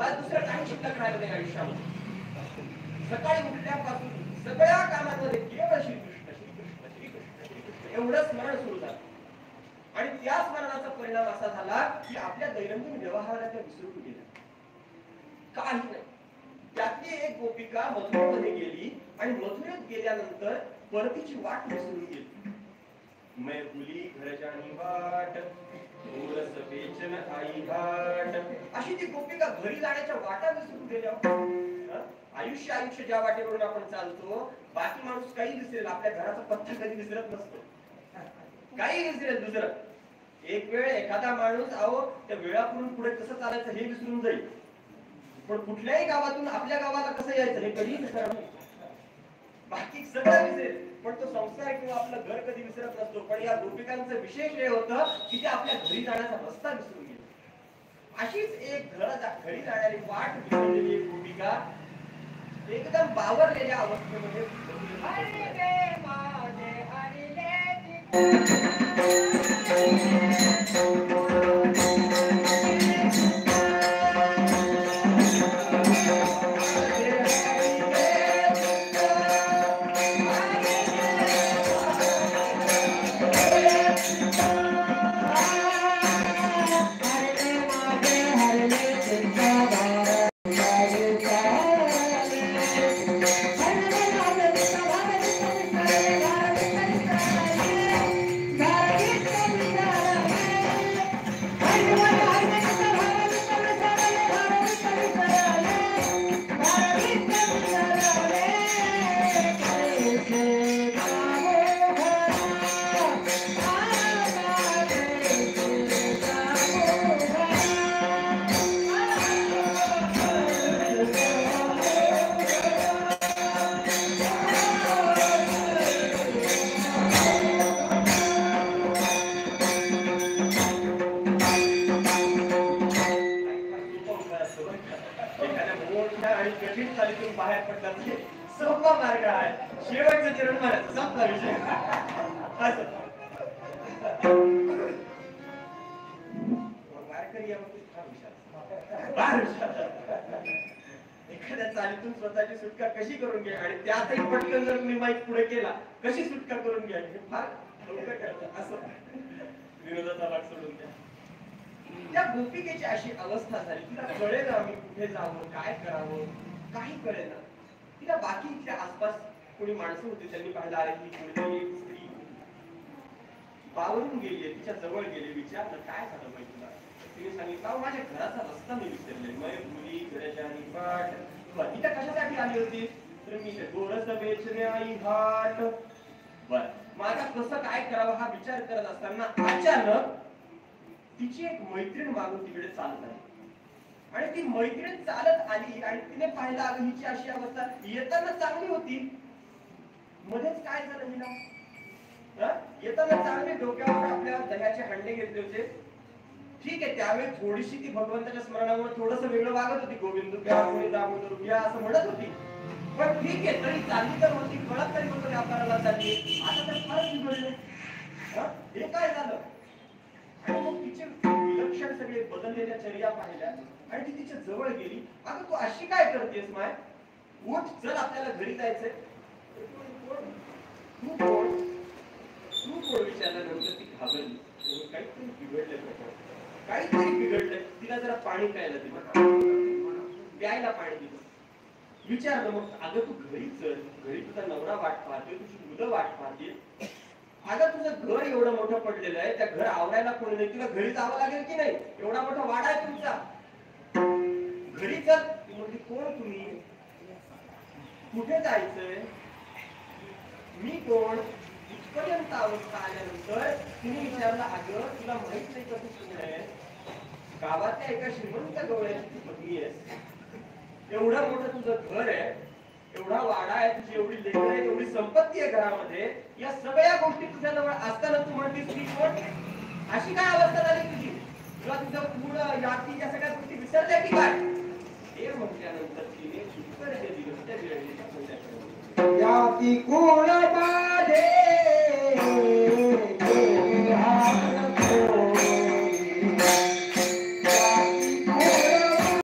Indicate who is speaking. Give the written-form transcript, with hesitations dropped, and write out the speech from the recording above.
Speaker 1: मला दुसरं काही शिल्लक राहिलं नाही आयुष्यामध्ये. सकाळी उठल्यापासून सगळ्या कामांमध्ये केवळ श्रीकृष्ण श्रीकृष्ण श्रीकृष्ण श्रीकृष्ण एवढं स्मरण सुरू झालं. आणि त्या स्मरणाचा परिणाम असा झाला की आपल्या दैनंदिन व्यवहाराला त्या विसरून गेल्या. काही नाही. त्यातली एक गोपिका मथुरेमध्ये गेली आणि मथुरेत गेल्यानंतर परतीची वाट विसरून गेली. मैं भुली घर जानी वाट रस बेचन आई घाट, अशी ती गोपिका घरी जाण्याच्या वाटा विसरून गेल्या. आयुष्य आयुष्य ज्या वाटेवरून आपण चालतो, बाकी माणूस काही विसरेल, आपल्या घराचा पत्ता कधी विसरत नसतो. काही विसरेल दुसरं. एक वेळ एखादा माणूस अहो त्या वेळापूर्वी पुढे कसं चालायचं हे विसरून जाईल, पण कुठल्याही गावातून आपल्या गावाला कसं यायचं हे कधीही विसरणार नाही. बाकी सगळं विसरेल, पण तो संसार किंवा आपलं घर कधी विसरत नसतो. पण या गोपिकांचं विशेष हे होतं की ते आपल्या घरी जाण्याचा रस्ता विसरून गेले. अशीच एक घरी जाणारी वाट विसरलेली एक गोपिका एकदम बावरलेल्या अवस्थेमध्ये बाहेर पडला सोपा मार्ग आहे. शेवटचं चरण मारायचं संपला विषय. एखाद्या चालीतून स्वतःची सुटका कशी करून घ्या आणि त्यातही पटकन जर तुम्ही माईक पुढे केला कशी सुटका करून घ्या हे फार डोकं करतं. असं विनोदाचा भाग सोडून द्या. त्या गोपिकेची अशी अवस्था झाली, तिला कळेल आम्ही कुठे जावं काय करावं काही कळेल ना. तिला बाकी इथल्या आसपास कोणी माणसं होती, त्यांनी पाहिलं अरे ही कोणीतरी एक स्त्री बावरून गेली, तिच्या जवळ गेले, विचारलं काय झालं माहिती तुला. तिने सांगितलं माझ्या घराचा रस्ता मी विसरले. मैं भुली घर जानी वाट. इथं कशासाठी आली होती तर मी गोरस बेचणे आई घाट. बर माझा कसं काय करावं हा विचार करत असताना अचानक तिची एक मैत्रीण मागून तिकडे चालत आली आणि ती मैत्रीण चालत आली आणि तिने पाहिलं अगं हिची अशी अवस्था येताना चांगली होती, मध्येच काय झालं हिला. येताना चांगले डोक्यावर आपल्या दह्याचे हंडे घेतले होते. ठीक आहे त्यावेळी थोडीशी ती भगवंताच्या स्मरणामुळे थोडस वेगळं वागत होती. गोविंद दामोदर घ्या असं म्हणत होती, पण ठीक आहे तरी चालली तर होती, कळत तरी होतं व्यापाराला चालली. आता तर फारच बिघडले. हे काय झालं. आणि मग तिचे विलक्षण सगळे बदललेल्या चर्या पाहिल्या आणि ती तिच्या जवळ गेली. अगं तू अशी काय करतेस माय, उठ चल आपल्याला घरी जायचंय. तू कोण विचारल्यानंतर ती घाबरली. काहीतरी बिघडलंय, काहीतरी बिघडलंय. तिला जरा पाणी प्यायला दिलं, प्यायला पाणी दिलं. विचारलं मग अगं तू घरी चल, घरी तुझा नवरा वाट पाहते, तुझी मुलं वाट पाहते. अगं तुझं घर एवढं मोठं पडलेलं आहे, त्या घर आवरायला कोणी नाही, तुला घरी जावं लागेल की नाही, एवढा मोठा वाडा आहे तुमचा, घरी चल. म्हणजे कोण तुम्ही, कुठे जायचंय, मी कोण. इथपर्यंत अवस्था आल्यानंतर तिने विचारलं अगं तुला माहित नाही कसं सुरू आहे, गावातल्या एका श्रीमंत गवळ्याची तू पत्नी आहेस, एवढं मोठं तुझं घर आहे, एवढा वाडा आहे, तुझी एवढी लेकरं आहे, एवढी संपत्ती आहे घरामध्ये, या सगळ्या गोष्टी तुझ्या जवळ असताना तू म्हणतेस मी कोण. अशी काय अवस्था झाली तुझी, तुला तुझं पुढं याती या सगळ्या गोष्टी विसरल्या की काय. हे म्हटल्यानंतर तिने उत्तर हे दिलं त्या वेळेला याती कोण